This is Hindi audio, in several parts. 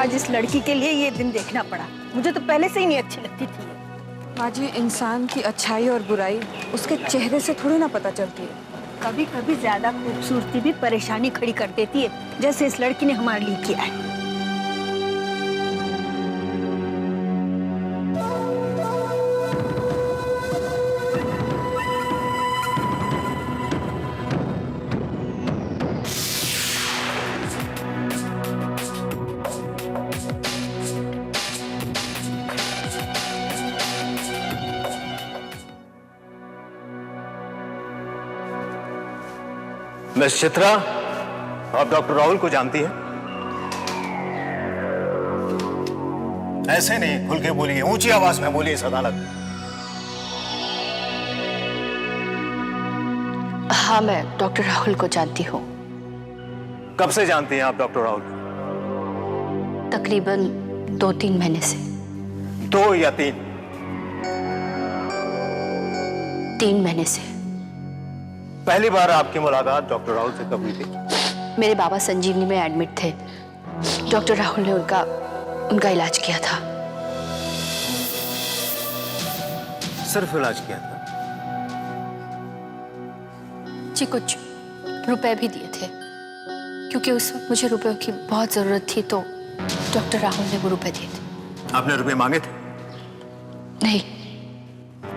आज इस लड़की के लिए ये दिन देखना पड़ा। मुझे तो पहले से ही नहीं अच्छी लगती थी। माँ जी, इंसान की अच्छाई और बुराई उसके चेहरे से थोड़ी ना पता चलती है। कभी कभी ज्यादा खूबसूरती भी परेशानी खड़ी कर देती है, जैसे इस लड़की ने हमारे लिए किया है। मिस चित्रा, आप डॉक्टर राहुल को जानती हैं? ऐसे नहीं, खुल के बोलिए, ऊंची आवाज में बोलिए इस अदालत में। हाँ, मैं डॉक्टर राहुल को जानती हूँ। कब से जानती हैं आप डॉक्टर राहुल? तकरीबन 2-3 महीने से। 2 या 3? 3 महीने से। पहली बार आपकी मुलाकात डॉक्टर राहुल से कब हुई थी? मेरे बाबा संजीवनी में एडमिट थे। डॉक्टर राहुल ने उनका इलाज किया था। सिर्फ इलाज किया था? जी, कुछ रुपए भी दिए थे, क्योंकि उस वक्त मुझे रुपयों की बहुत जरूरत थी, तो डॉक्टर राहुल ने वो रुपए दिए थे। आपने रुपए मांगे थे? नहीं।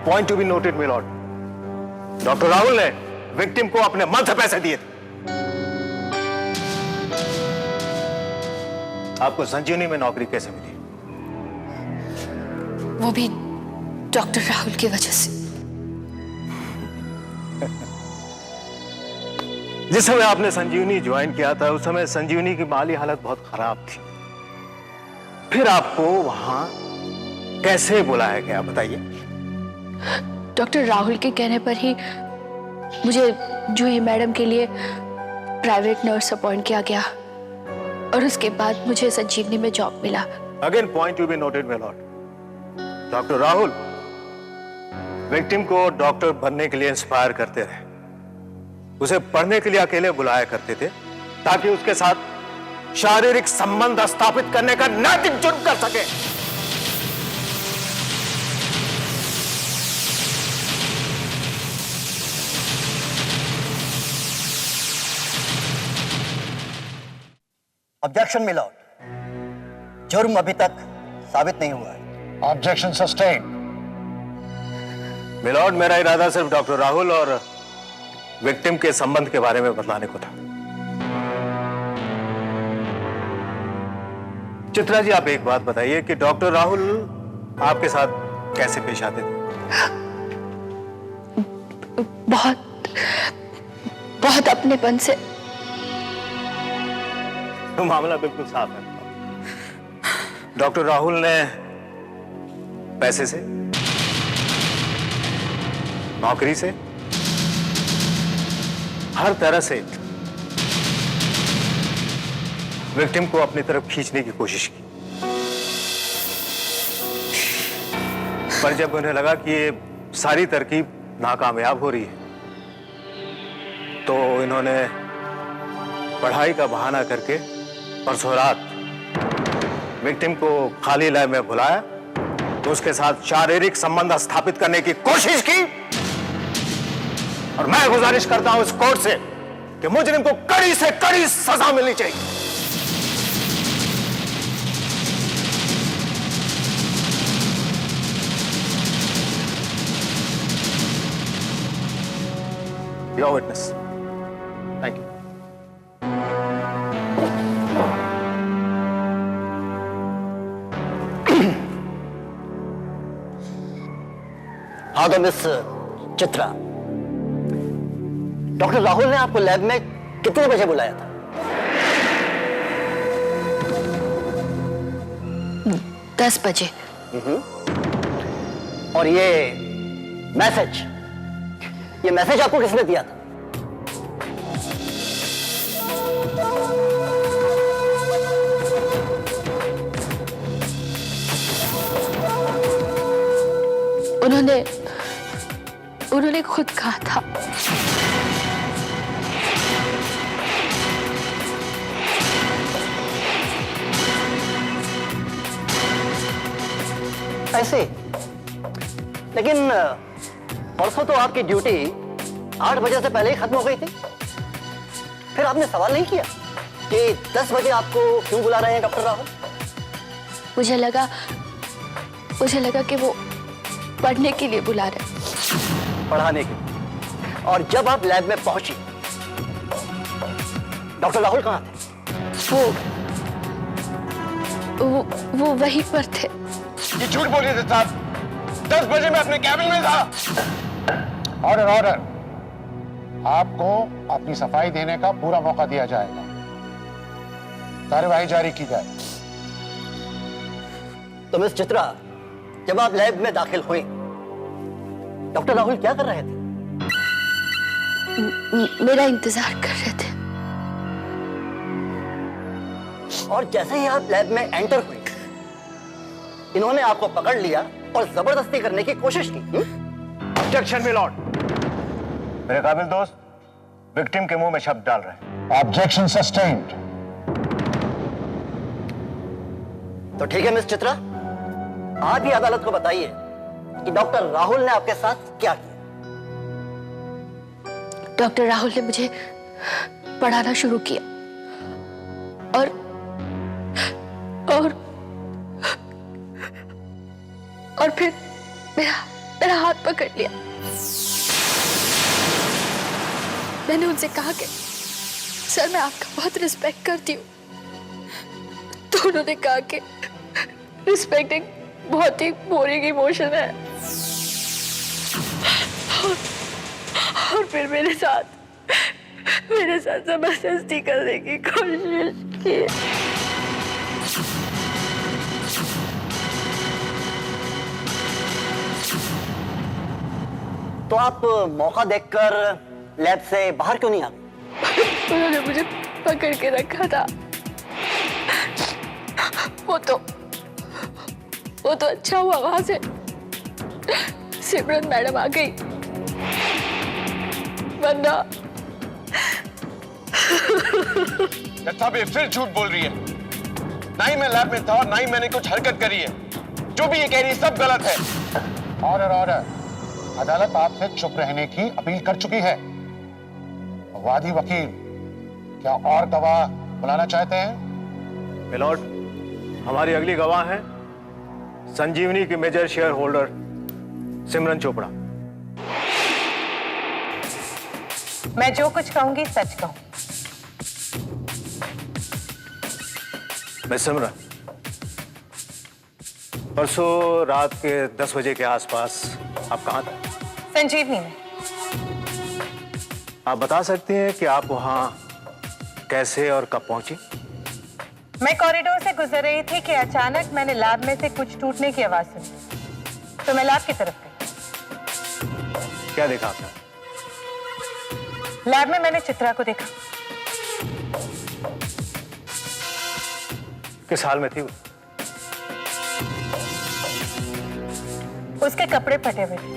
Point to be noted my Lord, doctor Rahul ने विक्टिम को अपने मन से पैसे दिए थे। आपको संजीवनी में नौकरी कैसे मिली? वो भी डॉक्टर राहुल की वजह से। जिस समय आपने संजीवनी ज्वाइन किया था, उस समय संजीवनी की माली हालत बहुत खराब थी। फिर आपको वहां कैसे बुलाया गया, बताइए। डॉक्टर राहुल के कहने पर ही मुझे जूही मैडम के लिए प्राइवेट नर्स अपॉइंट किया गया, और उसके बाद मुझे संजीवनी में जॉब मिला। Again point to be noted my Lord, doctor Rahul victim को डॉक्टर बनने के लिए इंस्पायर करते रहे। उसे पढ़ने के लिए अकेले बुलाया करते थे, ताकि उसके साथ शारीरिक संबंध स्थापित करने का नैतिक जुर्म कर सके। ऑब्जेक्शन मिलॉर्ड, जुर्म अभी तक साबित नहीं हुआ है। Objection sustain. मिलॉर्ड, मेरा इरादा सिर्फ डॉक्टर राहुल और विक्टिम के संबंध के बारे में बतलाने को था। चित्रा जी, आप एक बात बताइए कि डॉक्टर राहुल आपके साथ कैसे पेश आते थे? बहुत अपनेपन से। तो मामला बिल्कुल साफ है। डॉक्टर राहुल ने पैसे से, नौकरी से, हर तरह से विक्टिम को अपनी तरफ खींचने की कोशिश की, पर जब उन्हें लगा कि ये सारी तरकीब नाकामयाब हो रही है, तो इन्होंने पढ़ाई का बहाना करके परसों रात विक्टिम को खाली लैब में बुलाया, तो उसके साथ शारीरिक संबंध स्थापित करने की कोशिश की। और मैं गुजारिश करता हूं इस कोर्ट से कि मुजरिम को कड़ी से कड़ी सजा मिलनी चाहिए। Your witness. Thank you. हाँ तो मिस चित्रा, डॉक्टर राहुल ने आपको लैब में कितने बजे बुलाया था? 10 बजे। और ये मैसेज आपको किसने दिया था? उन्होंने खुद कहा था। ऐसे? लेकिन परसों तो आपकी ड्यूटी 8 बजे से पहले ही खत्म हो गई थी। फिर आपने सवाल नहीं किया कि 10 बजे आपको क्यों बुला रहे हैं डॉक्टर राहुल? मुझे लगा कि वो पढ़ने के लिए बुला रहे। पढ़ाने के लिए? और जब आप लैब में पहुंची, डॉक्टर राहुल कहाँ थे? वो वहीं पर थे। ये झूठ बोल रहे थे साहब। 10 बजे मैं अपने कैबिन में था। Order order. आपको अपनी सफाई देने का पूरा मौका दिया जाएगा। कार्यवाही जारी की जाए। तो मिस चित्रा, जब आप लैब में दाखिल हुई, डॉक्टर राहुल क्या कर रहे थे? मेरा इंतजार कर रहे थे। और जैसे ही आप लैब में एंटर हुई, इन्होंने आपको पकड़ लिया और जबरदस्ती करने की कोशिश की। Objection milord. मेरे काबिल दोस्त विक्टिम के मुंह में शब्द डाल रहे हैं। Objection sustained. तो ठीक है मिस चित्रा, आप ही अदालत को बताइए कि डॉक्टर राहुल ने आपके साथ क्या किया। डॉक्टर राहुल ने मुझे पढ़ाना शुरू किया और फिर मेरा हाथ पकड़ लिया। मैंने उनसे कहा कि सर मैं आपका बहुत रिस्पेक्ट करती हूँ। तो उन्होंने कहा कि रिस्पेक्ट एक बहुत ही बोरिंग इमोशन है। और फिर मेरे साथ जबरदस्ती करने की कोशिश की। तो आप मौका देखकर लैब से बाहर क्यों नहीं आ गए? उन्होंने मुझे पकड़ के रखा था। वो तो अच्छा हुआ वहां से सिमरन मैडम आ गई, वरना साहब ये फिर झूठ बोल रही है। ना ही मैं लैब में था और ना ही मैंने कुछ हरकत करी है। जो भी ये कह रही है सब गलत है। Order order. अदालत आपसे चुप रहने की अपील कर चुकी है। वादी वकील क्या और गवाह बुलाना चाहते हैं? मिलॉर्ड, हमारी अगली गवाह है संजीवनी की मेजर शेयर होल्डर सिमरन चोपड़ा। मैं जो कुछ कहूंगी सच कहूं। मैं सिमरन, परसों रात के 10 बजे के आसपास आप कहां थे? संजीवनी में। आप बता सकती हैं कि आप वहां कैसे और कब पहुंची? मैं कॉरिडोर से गुजर रही थी कि अचानक मैंने लैब में से कुछ टूटने की आवाज सुनी, तो मैं लैब की तरफ गई। क्या देखा आपने? लैब में मैंने चित्रा को देखा। किस हाल में थी वो? उसके कपड़े फटे हुए थे,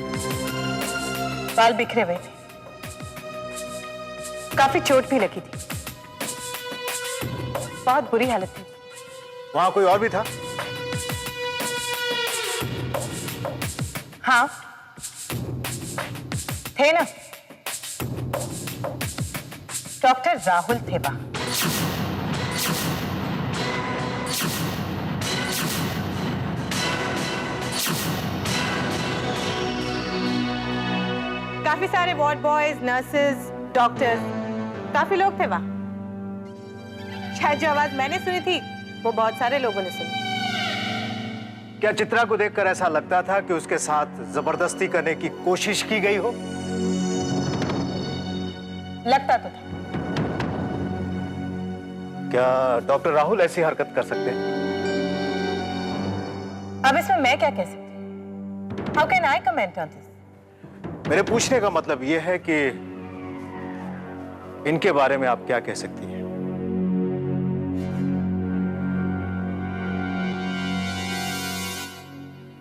बाल बिखरे हुए थे, काफी चोट भी लगी थी, बहुत बुरी हालत थी। वहां कोई और भी था? हाँ थे ना, डॉक्टर राहुल थे वहां। काफी सारे वार्ड बॉयज, नर्सेज, डॉक्टर्स, काफी लोग थे वहां। शायद जो आवाज मैंने सुनी थी वो बहुत सारे लोगों ने सुनी। क्या चित्रा को देखकर ऐसा लगता था कि उसके साथ जबरदस्ती करने की कोशिश की गई हो? लगता तो था। क्या डॉक्टर राहुल ऐसी हरकत कर सकते हैं? अब इसमें मैं क्या कह सकती हूँ? How can I comment on this? मेरे पूछने का मतलब यह है कि इनके बारे में आप क्या कह सकती हैं?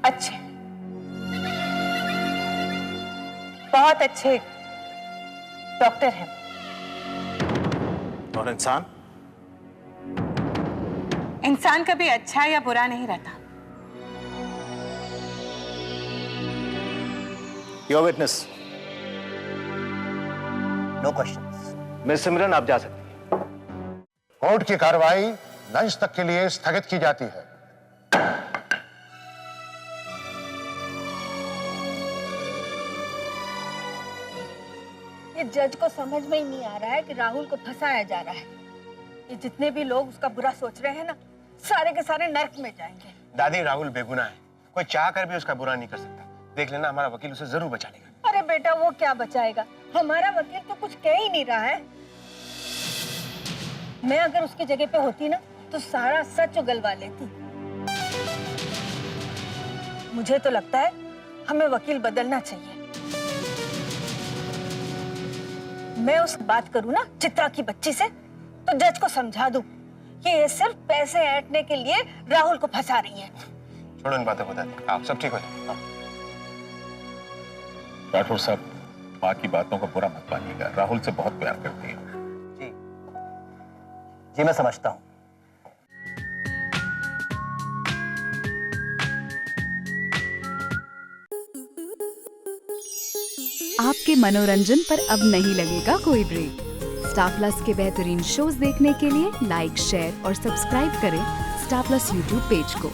अच्छे, बहुत अच्छे डॉक्टर हैं। और इंसान? इंसान कभी अच्छा या बुरा नहीं रहता, your witness. No questions. Miss Simran, आप जा सकती हैं। कोर्ट की कार्रवाई लंच तक के लिए स्थगित की जाती है। ये जज को समझ में ही नहीं आ रहा है कि राहुल को फंसाया जा रहा है। ये जितने भी लोग उसका बुरा सोच रहे हैं ना, सारे के सारे नर्क में जाएंगे। दादी, राहुल बेगुनाह है, कोई चाह कर भी उसका बुरा नहीं कर सकता। देख लेना, हमारा वकील उसे जरूर बचा लेगा। अरे बेटा, वो क्या बचाएगा? हमारा वकील तो कुछ कह ही नहीं रहा है। मैं अगर उसकी जगह पे होती ना तो सारा सच उगलवा लेती। मुझे तो लगता है हमें वकील बदलना चाहिए। मैं उस बात करूं ना चित्रा की बच्ची से, तो जज को समझा दूं कि ये सिर्फ पैसे ऐंठने के लिए राहुल को फंसा रही है। छोड़ो इन बातों को दादी, आप सब ठीक हो जाए। राठौर साहब, माँ की बातों को बुरा मत मानिएगा, राहुल से बहुत प्यार करती है। जी जी, मैं समझता हूँ। आपके मनोरंजन पर अब नहीं लगेगा कोई ब्रेक। स्टार प्लस के बेहतरीन शोज देखने के लिए लाइक, शेयर और सब्सक्राइब करें स्टार प्लस यूट्यूब पेज को।